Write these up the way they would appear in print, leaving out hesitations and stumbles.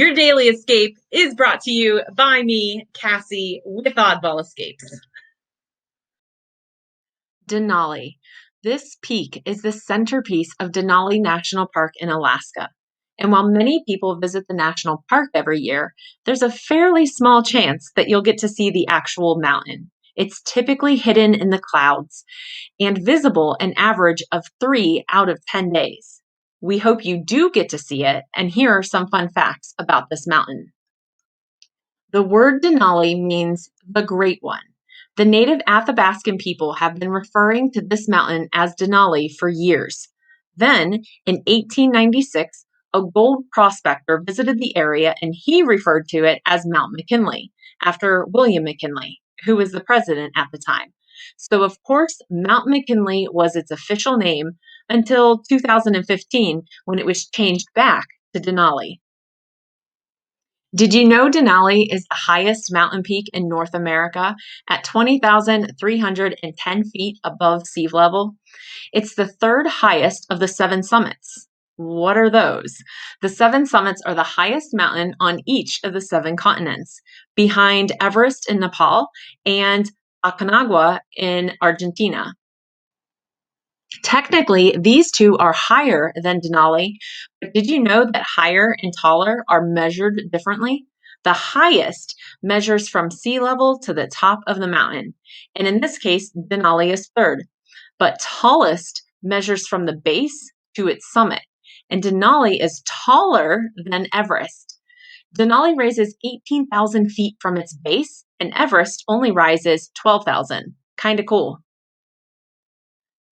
Your daily escape is brought to you by me, Cassie, with Oddball Escapes. Denali. This peak is the centerpiece of Denali National Park in Alaska. And while many people visit the national park every year, there's a fairly small chance that you'll get to see the actual mountain. It's typically hidden in the clouds and visible an average of 3 out of 10 days. We hope you do get to see it, and here are some fun facts about this mountain. The word Denali means the Great One. The native Athabascan people have been referring to this mountain as Denali for years. Then, in 1896, a gold prospector visited the area and he referred to it as Mount McKinley, after William McKinley, who was the president at the time. So, of course, Mount McKinley was its official name until 2015 when it was changed back to Denali. Did you know Denali is the highest mountain peak in North America at 20,310 feet above sea level? It's the third highest of the seven summits. What are those? The seven summits are the highest mountain on each of the seven continents, behind Everest in Nepal and Aconcagua in Argentina. Technically, these two are higher than Denali, but did you know that higher and taller are measured differently? The highest measures from sea level to the top of the mountain, and in this case, Denali is third, but tallest measures from the base to its summit, and Denali is taller than Everest. Denali raises 18,000 feet from its base, and Everest only rises 12,000. Kinda cool.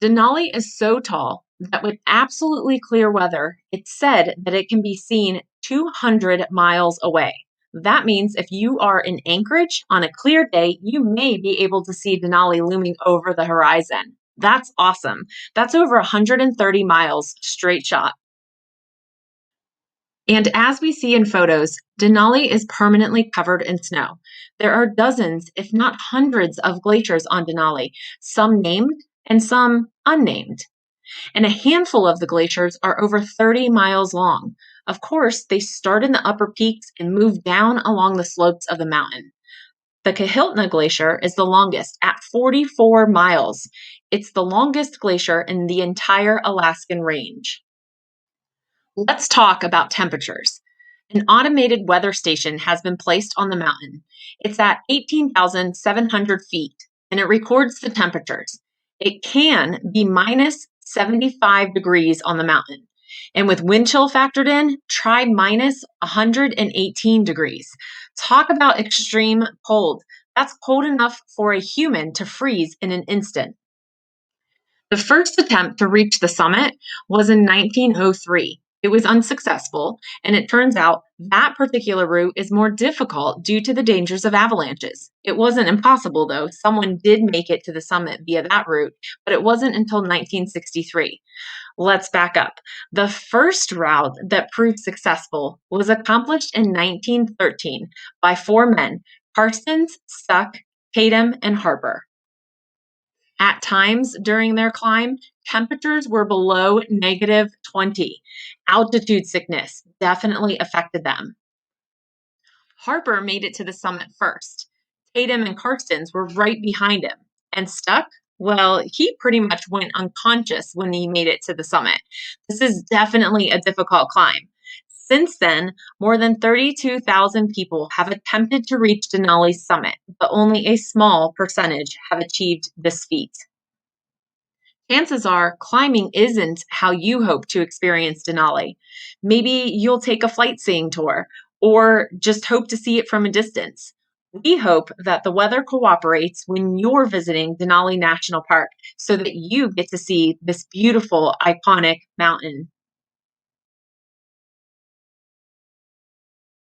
Denali is so tall that with absolutely clear weather, it's said that it can be seen 200 miles away. That means if you are in Anchorage on a clear day, you may be able to see Denali looming over the horizon. That's awesome. That's over 130 miles straight shot. And as we see in photos, Denali is permanently covered in snow. There are dozens, if not hundreds, of glaciers on Denali, some named and some unnamed. And a handful of the glaciers are over 30 miles long. Of course, they start in the upper peaks and move down along the slopes of the mountain. The Kahiltna Glacier is the longest at 44 miles. It's the longest glacier in the entire Alaskan range. Let's talk about temperatures. An automated weather station has been placed on the mountain. It's at 18,700 feet and it records the temperatures. It can be minus 75 degrees on the mountain. And with wind chill factored in, try minus 118 degrees. Talk about extreme cold. That's cold enough for a human to freeze in an instant. The first attempt to reach the summit was in 1903. It was unsuccessful, and it turns out that particular route is more difficult due to the dangers of avalanches. It wasn't impossible, though. Someone did make it to the summit via that route, but it wasn't until 1963. Let's back up. The first route that proved successful was accomplished in 1913 by four men, Carstens, Stuck, Tatum, and Harper. At times during their climb, temperatures were below negative 20. Altitude sickness definitely affected them. Harper made it to the summit first. Tatum and Carstens were right behind him. And Stuck, well, he pretty much went unconscious when he made it to the summit. This is definitely a difficult climb. Since then, more than 32,000 people have attempted to reach Denali's summit, but only a small percentage have achieved this feat. Chances are climbing isn't how you hope to experience Denali. Maybe you'll take a flight seeing tour or just hope to see it from a distance. We hope that the weather cooperates when you're visiting Denali National Park so that you get to see this beautiful, iconic mountain.